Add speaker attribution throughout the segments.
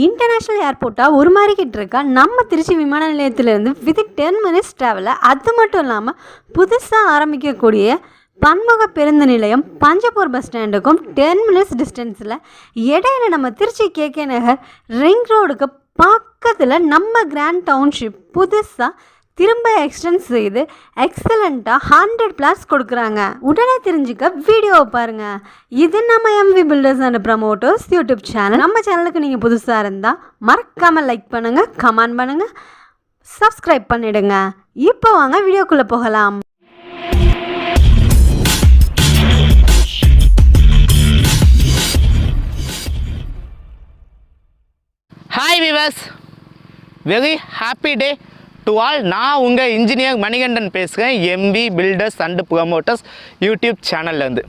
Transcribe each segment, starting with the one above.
Speaker 1: International ஏர்போர்ட்டாக உருமாறிக்கிட்டு இருக்கா நம்ம திருச்சி விமான நிலையத்திலேருந்து வித்தின் 10 minutes ட்ராவலில். அது மட்டும் இல்லாமல் புதுசாக ஆரம்பிக்கக்கூடிய பன்முக பேருந்து நிலையம் பஞ்சப்பூர் பஸ் ஸ்டாண்டுக்கும் 10 minutes டிஸ்டன்ஸில் இடையில நம்ம திருச்சி கேகே நகர் ரிங் ரோடுக்கு பக்கத்தில் நம்ம கிராண்ட் டவுன்ஷிப் புதுசாக திரும்ப எக்ஸ்டெண்ட் செய்து எக்ஸலண்ட்டாக 100 plots கொடுக்குறாங்க. உடனே தெரிஞ்சுக்க வீடியோவை பாருங்கள். இது நம்ம MV builders and promoters YouTube channel. நம்ம சேனலுக்கு நீங்கள் புதுசாக இருந்தால் மறக்காமல் லைக் பண்ணுங்கள், கமெண்ட் பண்ணுங்கள், சப்ஸ்கிரைப் பண்ணிவிடுங்க. இப்போ வாங்க வீடியோக்குள்ளே போகலாம்.
Speaker 2: Hi viewers, very happy day to all. நான் உங்கள் இன்ஜினியர் மணிகண்டன் பேசுகிறேன், MV builders and promoters YouTube சேனல்லேருந்து.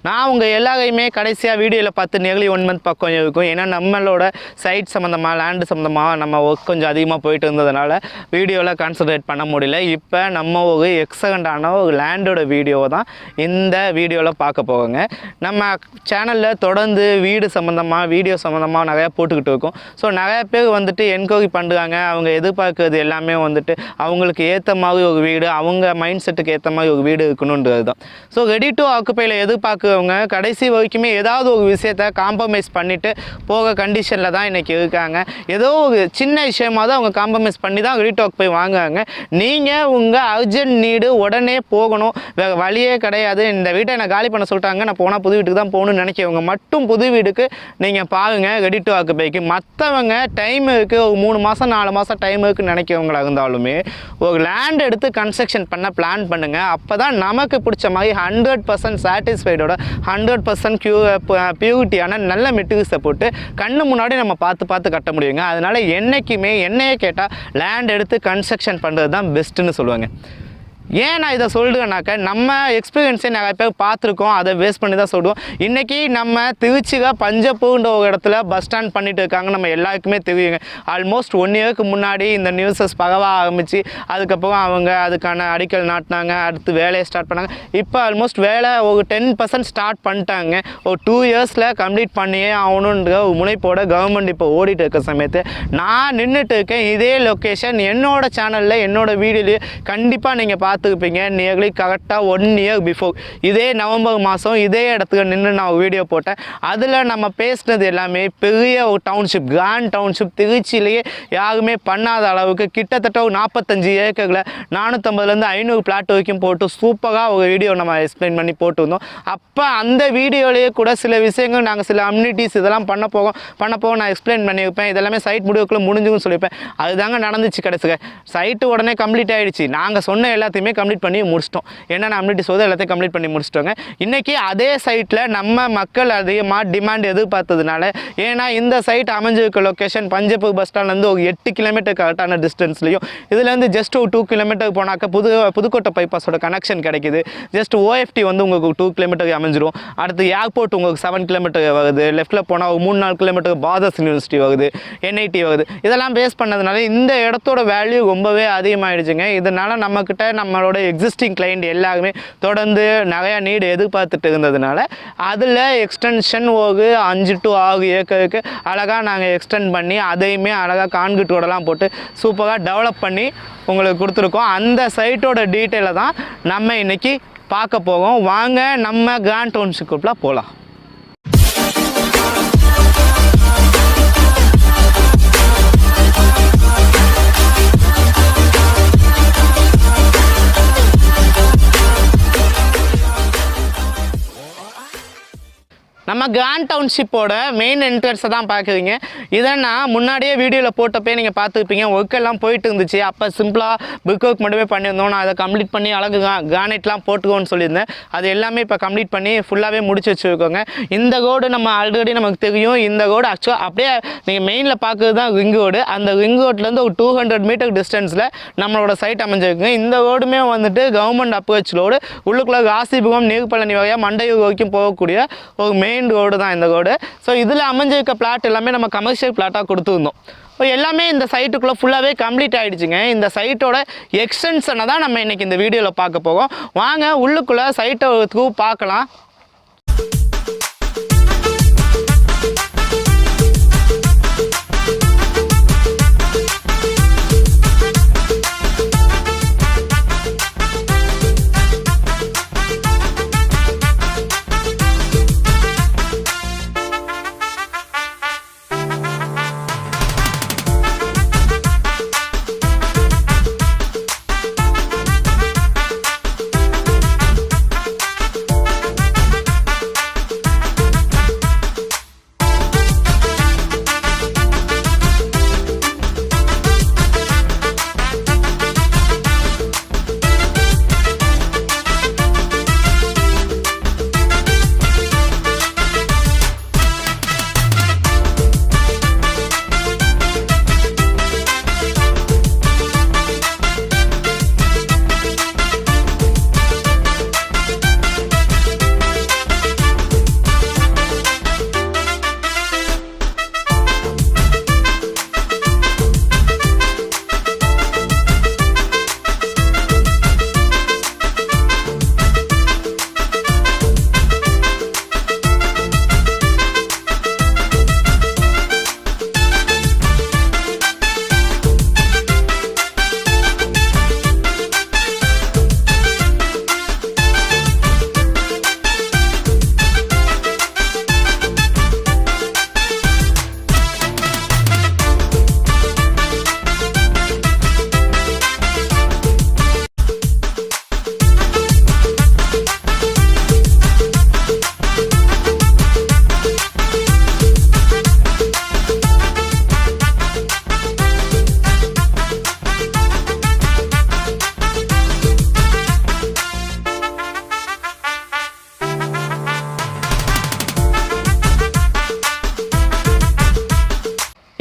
Speaker 2: நான் உங்கள் எல்லாரையுமே கடைசியாக வீடியோவில் பார்த்து நியர்லி 1 month பக்கம் இருக்கும். ஏன்னா நம்மளோட சைட் சம்மந்தமாக லேண்டு சம்மந்தமாக நம்ம ஒர்க் கொஞ்சம் அதிகமாக போயிட்டு இருந்ததுனால வீடியோவில் கான்சன்ட்ரேட் பண்ண முடியல. இப்போ நம்ம ஒரு எக்ஸலண்டான ஒரு லேண்டோட வீடியோவை தான் இந்த வீடியோவில் பார்க்க போவோங்க. நம்ம சேனலில் தொடர்ந்து வீடு சம்மந்தமாக வீடியோ சம்மந்தமாக நிறையா போட்டுக்கிட்டு இருக்கோம். ஸோ நிறையா பேர் வந்துட்டு என்கொயரி பண்ணுறாங்க. அவங்க எதிர்பார்க்குறது எல்லாமே வந்துட்டு அவங்களுக்கு ஏற்ற மாதிரி ஒரு வீடு, அவங்க மைண்ட் செட்டுக்கு ஏற்ற மாதிரி ஒரு வீடு இருக்கணுன்றது தான். ஸோ ரெடி டு ஆக்குப்பையில் எதிர்பார்க்குறவங்க கடைசி வரைக்குமே ஏதாவது ஒரு விஷயத்தை காம்ப்ரமைஸ் பண்ணிவிட்டு போக கண்டிஷனில் தான் இன்றைக்கி இருக்காங்க. ஏதோ ஒரு சின்ன விஷயமாக தான் அவங்க காம்ப்ரமைஸ் பண்ணி தான் ரெடி டு ஆக்குப்பை வாங்குவாங்க. நீங்கள் உங்கள் அர்ஜென்ட் நீடு உடனே போகணும், வேறு வழியே கிடையாது. இந்த வீட்டை என்னை காலி பண்ண சொல்லிட்டாங்க, நான் போனால் புது வீட்டுக்கு தான் போகணும்னு நினைக்கிறவங்க மட்டும் புது வீட்டுக்கு நீங்கள் பாருங்கள் ரெடி டு ஆக்குப்பைக்கு. மற்றவங்க டைம் இருக்குது, ஒரு 3 மாதம் 4 மாதம் டைம் இருக்குன்னு நினைக்கிறவங்களா இருந்தாலுமே ஒரு லேண்ட் எடுத்து கன்ஸ்ட்ரக்ஷன் பண்ண பிளான் பண்ணுங்கள். அப்போ தான் நமக்கு பிடிச்ச மாதிரி 100% சாட்டிஸ்ஃபைடோட 100% பியூரிட்டியான நல்ல மெட்டீரியல்ஸை போட்டு கண்ணு முன்னாடி நம்ம பார்த்து கட்ட முடியுங்க. அதனால் என்றைக்குமே என்னையே கேட்டால் லேண்ட் எடுத்து கன்ஸ்ட்ரக்ஷன் பண்ணுறது தான் பெஸ்ட்டுன்னு சொல்லுவாங்க. ஏன் நான் இதை சொல்கிறேன்னாக்க நம்ம எக்ஸ்பீரியன்ஸே நிறைய பேர் பார்த்துருக்கோம், அதை வேஸ்ட் பண்ணி தான் சொல்லுவோம். இன்றைக்கி நம்ம திருச்சியில் பஞ்சப்பூர்ன்ற ஒரு இடத்துல பஸ் ஸ்டாண்ட் பண்ணிட்டு இருக்காங்க, நம்ம எல்லாருக்குமே தெரியுங்க. ஆல்மோஸ்ட் 1 yearக்கு முன்னாடி இந்த நியூஸஸ் பரவ ஆரம்பித்து அதுக்கப்புறம் அவங்க அதுக்கான அடிக்கல் நாட்டினாங்க, அடுத்து வேலையை ஸ்டார்ட் பண்ணாங்க. இப்போ ஆல்மோஸ்ட் வேலை ஒரு 10% ஸ்டார்ட் பண்ணிட்டாங்க. ஒரு 2 yearsல கம்ப்ளீட் பண்ணியே ஆகணுன்ற ஒரு முனைப்போட கவர்மெண்ட் இப்போ ஓடிட்டு இருக்க சமயத்து நான் நின்றுட்டு இருக்கேன். இதே லொக்கேஷன் என்னோட சேனலில் என்னோட வீடியோலேயே கண்டிப்பாக நீங்கள் பார்த்துருப்பீங்க. நியர்லி கரெக்டாக 1 year பிஃபோர் இதே நவம்பர் மாதம் இதே இடத்துக்கு நின்று நான் ஒரு வீடியோ போட்டேன். அதில் நம்ம பேசினது எல்லாமே பெரிய ஒரு டவுன்ஷிப், கிராண்ட் டவுன்ஷிப், திருச்சியிலேயே யாருமே பண்ணாத அளவுக்கு கிட்டத்தட்ட ஒரு 45 ஏக்கரில் 450லேருந்து 500 பிளாட் வரைக்கும் போட்டு சூப்பராக ஒரு வீடியோ நம்ம எக்ஸ்பிளைன் பண்ணி போட்டுருந்தோம். அப்போ அந்த வீடியோலேயே கூட சில விஷயங்கள் நாங்கள் சில அம்யூனிட்டிஸ் இதெல்லாம் பண்ண போக நான் எக்ஸ்பிளைன் பண்ணியிருப்பேன். இதெல்லாமே சைட் முடிவுக்குள்ளே முடிஞ்சுன்னு சொல்லியிருப்பேன். அதுதாங்க நடந்துச்சு. கடைசிக்கு சைட்டு உடனே கம்ப்ளீட் ஆகிடுச்சு. நாங்கள் சொன்ன எல்லாத்தையுமே கம்ப்ளீட் பண்ணி முடிச்சிட்டோம். என்னென்ன அம்யூனிட்டிஸ் போது எல்லாத்தையும் கம்ப்ளீட் பண்ணி முடிச்சிட்டோங்க. இன்றைக்கி அதே சைட்டில் நம்ம மக்கள் அதிகமாக டிமாண்ட் எதிர்பார்த்ததுனால, ஏன்னா இந்த சைட் அமைஞ்சிருக்க லொக்கேஷன் பஞ்சப்பூர் பஸ் ஸ்டாண்ட்லேருந்து ஒரு 8 கிலோமீட்டர் கரெக்டான டிஸ்டன்ஸ்லையும், இதுலேருந்து ஜஸ்ட் ஒரு 2 கிலோமீட்டர் போனாக்க புதுக்கோட்டை பைபாஸோட கனெக்ஷன் கிடைக்குது. ஜஸ்ட் OFT வந்து உங்களுக்கு 2 கிலோமீட்டருக்கு அமைஞ்சிரும். அடுத்து ஏர்போர்ட் உங்களுக்கு 7 கிலோமீட்டர் வருது. லெஃப்ட்டில் போனால் ஒரு 3-4 கிலோமீட்டர் பாதர்ஸ் யூனிவர்சிட்டி வருது, NIT வருது. இதெல்லாம் பேஸ் பண்ணதுனால இந்த இடத்தோட வேல்யூ ரொம்பவே அதிகமாகிடுச்சுங்க. இதனால் நம்மக்கிட்ட நம்மளோட எக்ஸிஸ்டிங் கிளைண்ட் எல்லாருமே தொடர்ந்து நிறையா நீடு எதிர்பார்த்துட்டு இருந்ததுனால அதில் எக்ஸ்டென்ஷன் ஒரு 5 to 6 ஏக்கருக்கு அழகாக நாங்கள் எக்ஸ்டெண்ட் பண்ணி அதையுமே அழகாக கான்கிரீட் ரோடெல்லாம் போட்டு சூப்பராக டெவலப் பண்ணி உங்களுக்கு கொடுத்துருக்கோம். அந்த சைட்டோட டீட்டெயிலை தான் நம்ம இன்றைக்கி பார்க்க போகிறோம். வாங்க நம்ம கிராண்ட் டவுன்ஷிப்பில் போகலாம். நம்ம கிராண்ட் டவுன்ஷிப்போட மெயின் என்ட்ரன்ஸை தான் பார்க்குறீங்க. இதை நான் முன்னாடியே வீடியோவில் போட்டப்பே நீங்கள் பார்த்துருப்பீங்க. ஒர்க்கெல்லாம் போயிட்டு இருந்துச்சு. அப்போ சிம்பிளாக பிரிக் ஒர்க் மட்டுமே பண்ணியிருந்தோம். நான் அதை கம்ப்ளீட் பண்ணி அழகு கிரானைட்லாம் போட்டுக்கோன்னு சொல்லியிருந்தேன். அது எல்லாமே இப்போ கம்ப்ளீட் பண்ணி ஃபுல்லாகவே முடிச்சு வச்சுருக்கோங்க. இந்த ரோடு நம்ம ஆல்ரெடி நமக்கு தெரியும். இந்த ரோடு ஆக்சுவலாக அப்படியே நீங்கள் மெயினில் பார்க்குறது தான் ரிங் ரோடு. அந்த ரிங் ரோட்லேருந்து ஒரு 200 மீட்டர் டிஸ்டன்ஸில் நம்மளோட சைட் அமைஞ்சிருக்குங்க. இந்த ரோடுமே வந்துட்டு கவர்மெண்ட் அப்ரோச் ரோடு. உள்ளுக்குள்ளே ராசிபுரம் நீர்பழனி வகையாக மண்டையூர் வரைக்கும் போகக்கூடிய ஒரு மெயின் ரோடு தான் இந்த ரோடு. ஸோ இதில் அமைஞ்சிருக்க பிளாட் எல்லாமே நம்ம கமர்ஷியல் பிளாட்டாக கொடுத்துருந்தோம். எல்லாமே இந்த சைட்டுக்குள்ளே ஃபுல்லாகவே கம்ப்ளீட் ஆகிடுச்சுங்க. இந்த சைட்டோட எக்ஸ்டென்ஷனை தான் நம்ம இன்றைக்கி இந்த வீடியோவில் பார்க்க போகிறோம். வாங்க உள்ளுக்குள்ளே சைட்டை த்ரூ பார்க்கலாம்.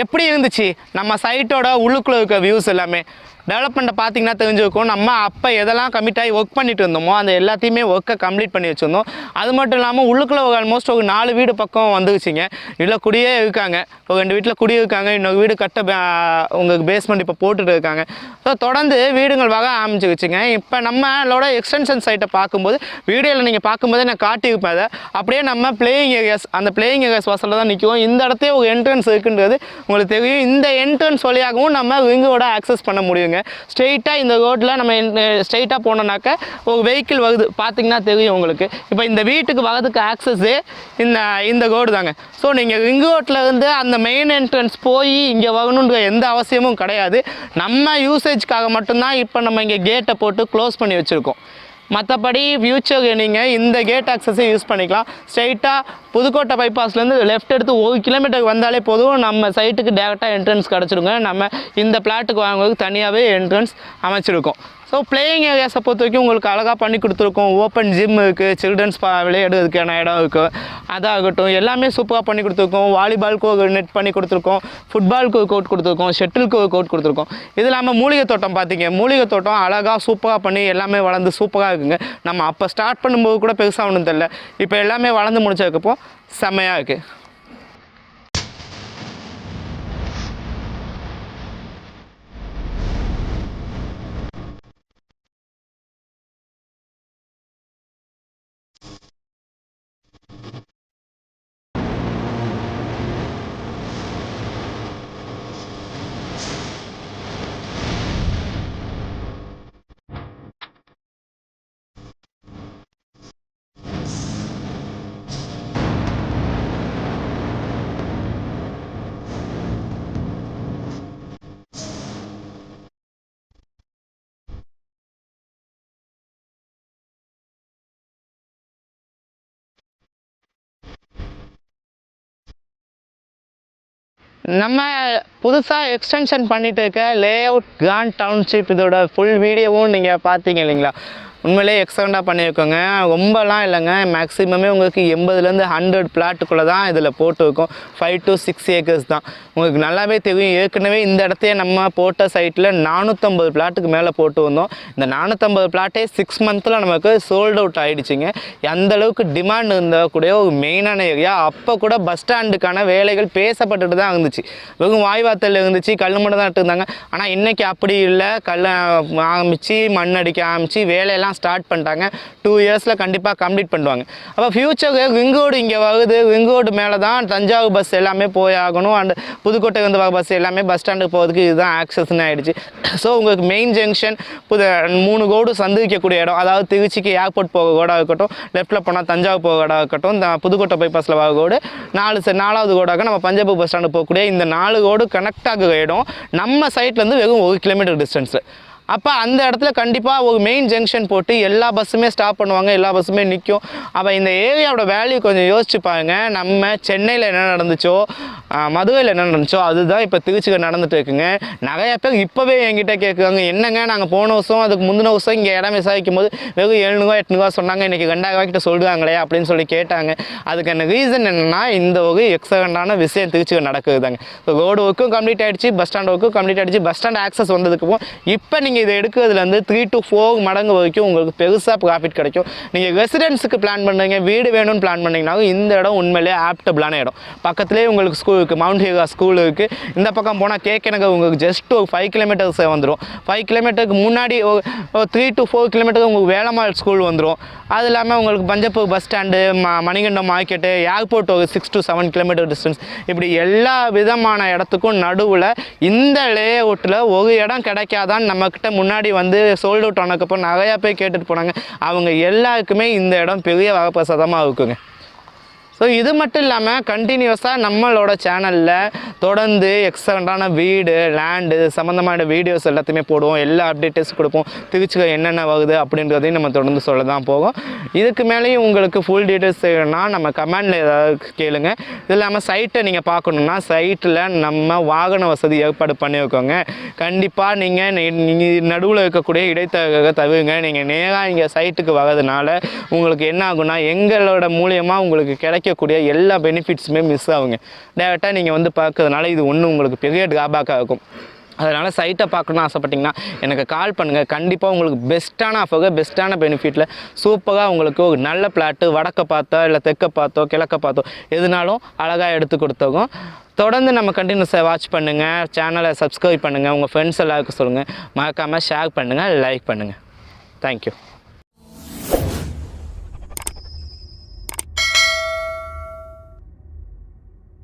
Speaker 2: எப்படி இருந்துச்சு நம்ம சைட்டோட உள்ளுக்குள்ளே இருக்க வியூஸ் எல்லாமே டெவலப்மெண்ட்டை பார்த்தீங்கன்னா தெரிஞ்சுருக்கும். நம்ம அப்போ எதெல்லாம் கமிட் ஆகி ஒர்க் பண்ணிட்டு இருந்தோமோ அந்த எல்லாத்தையுமே ஒர்க்கை கம்ப்ளீட் பண்ணி வச்சுருந்தோம். அது மட்டும் இல்லாமல் உள்ளுக்குள்ளே ஆல்மோஸ்ட் ஒரு 4 வீடு பக்கம் வந்துருச்சுங்க. இதில் குடியே இருக்காங்க, ஒரு 2 வீட்டில் குடி இருக்காங்க, இன்னொரு வீடு உங்களுக்கு பேஸ்மெண்ட் இப்போ போட்டுட்டு இருக்காங்க. ஸோ தொடர்ந்து வீடுகள் வர ஆரம்பிச்சிருச்சுங்க. இப்போ நம்மளோட எக்ஸ்டென்ஷன் சைட்டை பார்க்கும்போது வீடியோவில் நீங்கள் பார்க்கும்போதே நான் காட்டியிருப்பேன். அதை அப்படியே நம்ம பிளேயிங் ஏரியாஸ், அந்த பிளேயிங் ஏரியாஸ் வாசலில் தான் நிற்கும். இந்த இடத்தையே ஒரு என்ட்ரன்ஸ் இருக்குன்றது உங்களுக்கு தெரியும். இந்த என்ட்ரன்ஸ் வழியாகவும் நம்ம ரிங்கோட ஆக்சஸ் பண்ண முடியுங்க. ஸ்ட்ரெயிட்டாக இந்த ரோட்டில் நம்ம ஸ்ட்ரெயிட்டாக போனோம்னாக்க ஒரு வெஹிக்கிள் வருது பார்த்தீங்கன்னா தெரியும் உங்களுக்கு. இப்போ இந்த வீட்டுக்கு வரதுக்கு ஆக்சஸ்ஸு இந்த ரோடு தாங்க. ஸோ நீங்கள் ரிங் ரோட்டில் இருந்து அந்த மெயின் என்ட்ரன்ஸ் போய் இங்கே வரணுன்ற எந்த அவசியமும் கிடையாது. நம்ம யூசேஜ்க்காக மட்டும்தான் இப்போ நம்ம இங்கே கேட்டை போட்டு க்ளோஸ் பண்ணி வச்சுருக்கோம். மற்றபடி ஃப்யூச்சர் நீங்கள் இந்த கேட் ஆக்சஸை யூஸ் பண்ணிக்கலாம். ஸ்ட்ரெயிட்டாக புதுக்கோட்டை பைபாஸ்லேருந்து லெஃப்ட் எடுத்து 1 கிலோமீட்டருக்கு வந்தாலே போதும், நம்ம சைட்டுக்கு டேரெக்டாக என்ட்ரன்ஸ் கிடச்சிருங்க. நம்ம இந்த பிளாட்டுக்கு வாங்குறதுக்கு தனியாகவே என்ட்ரன்ஸ் அமைச்சிருக்கோம். ஸோ பிளேயிங் ஏரியாஸை பொறுத்த வரைக்கும் உங்களுக்கு அழகாக பண்ணி கொடுத்துருக்கோம். ஓப்பன் ஜிம் இருக்குது, சில்ட்ரன்ஸ் விளையாடுறதுக்கான இடம் இருக்குது, அதாகட்டும் எல்லாமே சூப்பராக பண்ணி கொடுத்துருக்கோம். வாலிபாலுக்கு ஒரு நெட் பண்ணி கொடுத்துருக்கோம், ஃபுட்பாலுக்கு ஒரு கோட் கொடுத்துருக்கோம், ஷட்டிலுக்கு ஒரு கோட் கொடுத்துருக்கோம். இது இல்லாமல் மூலிகை தோட்டம் பார்த்தீங்க, மூலிகை தோட்டம் அழகாக சூப்பராக பண்ணி எல்லாமே வளர்ந்து சூப்பராக இருக்குங்க. நம்ம அப்போ ஸ்டார்ட் பண்ணும்போது கூட பெருசாக ஒன்றும் தெரியல, இப்போ எல்லாமே வளர்ந்து முடிச்சதுக்கப்புறம் செம்மையாக இருக்குது. நம்ம புதுசாக எக்ஸ்டென்ஷன் பண்ணிட்டு இருக்க லேஅவுட் கிராண்ட் டவுன்ஷிப் இதோட ஃபுல் வீடியோவும் நீங்கள் பார்த்தீங்க இல்லைங்களா? உண்மையிலே எக்ஸலண்ட்டாக பண்ணியிருக்கோங்க. ரொம்பலாம் இல்லைங்க, மேக்ஸிமமே உங்களுக்கு 80லேருந்து 100 பிளாட்டுக்குள்ளே தான் இதில் போட்டு இருக்கும். 5 to 6 ஏக்கர்ஸ் தான். உங்களுக்கு நல்லாவே தெரியும். ஏற்கனவே இந்த இடத்தையே நம்ம போட்ட சைட்டில் 450 பிளாட்டுக்கு மேலே போட்டு வந்தோம். இந்த 450 பிளாட்டே 6 மந்த்தில் நமக்கு சோல்ட் அவுட் ஆகிடுச்சிங்க. அந்தளவுக்கு டிமாண்ட் இருந்தக்கூடிய ஒரு மெயினான ஏரியா. அப்போ கூட பஸ் ஸ்டாண்டுக்கான வேலைகள் பேசப்பட்டுட்டு தான் இருந்துச்சு. வெறும் வாய்வாத்தல் இருந்துச்சு, கல் மட்டும் தான் இருந்தாங்க. ஆனால் இன்றைக்கி அப்படி இல்லை. கல் ஆரம்பித்து மண் அடிக்க ஆரம்பித்து வேலையெல்லாம் ஸ்டார்ட் பண்ணிட்டாங்க. 2 இயர்ஸில் கண்டிப்பாக கம்ப்ளீட் பண்ணுவாங்க. அப்போ ஃப்யூச்சருக்கு ரிங் ரோடு இங்கே வருது. ரிங் ரோடு மேலே தான் தஞ்சாவூர் பஸ் எல்லாமே போய் ஆகணும். அண்ட் புதுக்கோட்டை வந்து வர பஸ் எல்லாமே பஸ் ஸ்டாண்டுக்கு போகிறதுக்கு இதுதான் ஆக்சஸ்ன்னு ஆகிடுச்சு. ஸோ உங்களுக்கு மெயின் ஜங்ஷன் 3 ரோடு சந்திக்கக்கூடிய இடம், அதாவது திருச்சிக்கு ஏர்போர்ட் போக ரோடாக இருக்கட்டும், லெஃப்ட்டில் போனால் தஞ்சாவூர் போக ரோடாக இருக்கட்டும், இந்த புதுக்கோட்டை பைபாஸில் வர ரோடு 4வது ரோடாக நம்ம பஞ்சாபூர் பஸ் ஸ்டாண்டு போகக்கூடிய இந்த 4 ரோடு கனெக்ட் ஆகிற இடம் நம்ம சைட்லேருந்து வெறும் 1 கிலோமீட்டர் டிஸ்டன்ஸில். அப்போ அந்த இடத்துல கண்டிப்பாக ஒரு மெயின் ஜங்ஷன் போட்டு எல்லா பஸ்ஸுமே ஸ்டாப் பண்ணுவாங்க, எல்லா பஸ்ஸுமே நிற்கும். அப்போ இந்த ஏரியாவோட வேல்யூ கொஞ்சம் யோசிச்சு பாருங்கள். நம்ம சென்னையில் என்ன நடந்துச்சோ, மதுரையில் என்ன நடந்துச்சோ அதுதான் இப்போ திருச்சிக்கு நடந்துட்டு இருக்குங்க. நிறைய பேர் இப்போவே என்கிட்ட கேட்குறாங்க, என்னங்க நாங்கள் போன வருஷம் அதுக்கு முந்தின வருஷம் இங்கே இடம் விசாரிக்கும் போது வெறும் 700-800 சொன்னாங்க, இன்றைக்கி 2000 கிட்ட சொல்கிறாங்களே அப்படின்னு சொல்லி கேட்டாங்க. அதுக்கான ரீசன் என்னென்னா இந்த ஒரு எக்ஸலண்டான விஷயம் திருச்சிக்கு நடக்குதுதாங்க. ஸோ ரோடு ஒர்க்கும் கம்ப்ளீட் ஆகிடுச்சு, பஸ் ஸ்டாண்ட் ஒர்க்கும் கம்ப்ளீட் ஆகிடுச்சு. பஸ் ஸ்டாண்ட் ஆக்சஸ் வந்ததுக்கப்புறம் இப்போ நீங்கள் இதை எடுக்கிறதுலேருந்து 3 to 4 மடங்கு வரைக்கும் உங்களுக்கு பெருசாக ப்ராஃபிட் கிடைக்கும். நீங்கள் ரெசிடென்ஸுக்கு பிளான் பண்ணுறீங்க, வீடு வேணும்னு பிளான் பண்ணிங்கனாலும் இந்த இடம் உண்மையிலே ஆப்டபிளான இடம். பக்கத்துலேயே உங்களுக்கு ஸ்கூல் இருக்குது, மவுண்ட் ஹீரா ஸ்கூல் இருக்குது. இந்த பக்கம் போனால் கேக்கனகர் உங்களுக்கு ஜஸ்ட் ஒரு 5 கிலோமீட்டர்ஸ் வந்துடும். 5 கிலோமீட்டருக்கு முன்னாடி ஒரு 3 to 4 கிலோமீட்டருக்கு உங்களுக்கு வேலம்மாள் ஸ்கூல் வந்துடும். அது இல்லாமல் உங்களுக்கு Panjappur bus stand, Manikandam market, airport ஒரு 6 to 7 கிலோமீட்டர் டிஸ்டன்ஸ். இப்படி எல்லா விதமான இடத்துக்கும் நடுவில் இந்த லேஅவுட்டில் ஒரு இடம் கிடைக்காதான்னு நம்மக்கிட்ட முன்னாடி வந்து சோல்ட் அவுட் ஆனதுக்கப்புறம் நிறையா பேர் கேட்டுட்டு போனாங்க. அவங்க எல்லாருக்குமே இந்த இடம் பெரிய வரப்பிரசாதமாக இருக்குங்க. ஸோ இது மட்டும் இல்லாமல் கண்டினியூஸாக நம்மளோட சேனலில் தொடர்ந்து எக்ஸலண்ட்டான வீடு, லேண்டு சம்மந்தமான வீடியோஸ் எல்லாத்தையுமே போடுவோம். எல்லா அப்டேட்டஸ் கொடுப்போம். திருச்சியில் என்னென்ன வருது அப்படின்றதையும் நம்ம தொடர்ந்து சொல்ல தான் போகும். இதுக்கு மேலேயும் உங்களுக்கு ஃபுல் டீட்டெயில்ஸ் செய்யணும்னா நம்ம கமெண்டில் ஏதாவது கேளுங்க. இது இல்லாமல் சைட்டை நீங்கள் பார்க்கணுன்னா சைட்டில் நம்ம வாகன வசதி ஏற்பாடு பண்ணி வைக்கோங்க. கண்டிப்பாக நீங்கள் நடுவில் இருக்கக்கூடிய இடைத்தரகரை தவிருங்க. நீங்கள் நேராக இங்கே சைட்டுக்கு வர்றதுனால உங்களுக்கு என்ன ஆகுனா எங்களோட மூலியமாக உங்களுக்கு கிடைக்கக்கூடிய கிடைக்கக்கூடிய எல்லா பெனிஃபிட்ஸுமே மிஸ் ஆகுங்க. டேரெக்டாக நீங்கள் வந்து பார்க்கறதுனால இது ஒன்று உங்களுக்கு பெரிய ட்ராபேக்காக இருக்கும். அதனால் சைட்டை பார்க்கணுன்னு ஆசைப்பட்டிங்கன்னா எனக்கு கால் பண்ணுங்கள். கண்டிப்பாக உங்களுக்கு பெஸ்ட்டான ஆஃபர், பெஸ்ட்டான பெனிஃபிட்டில் சூப்பராக உங்களுக்கு ஒரு நல்ல பிளாட்டு வடக்க பார்த்தோ இல்லை தெற்க பார்த்தோ கிழக்க பார்த்தோ எதுனாலும் அழகாக எடுத்து கொடுத்தோம். தொடர்ந்து நம்ம கண்டினியூஸாக வாட்ச் பண்ணுங்கள், சேனலை சப்ஸ்கிரைப் பண்ணுங்கள், உங்கள் ஃப்ரெண்ட்ஸ் எல்லாருக்கும் சொல்லுங்கள், மறக்காமல் ஷேர் பண்ணுங்கள், லைக் பண்ணுங்கள். தேங்க்யூ.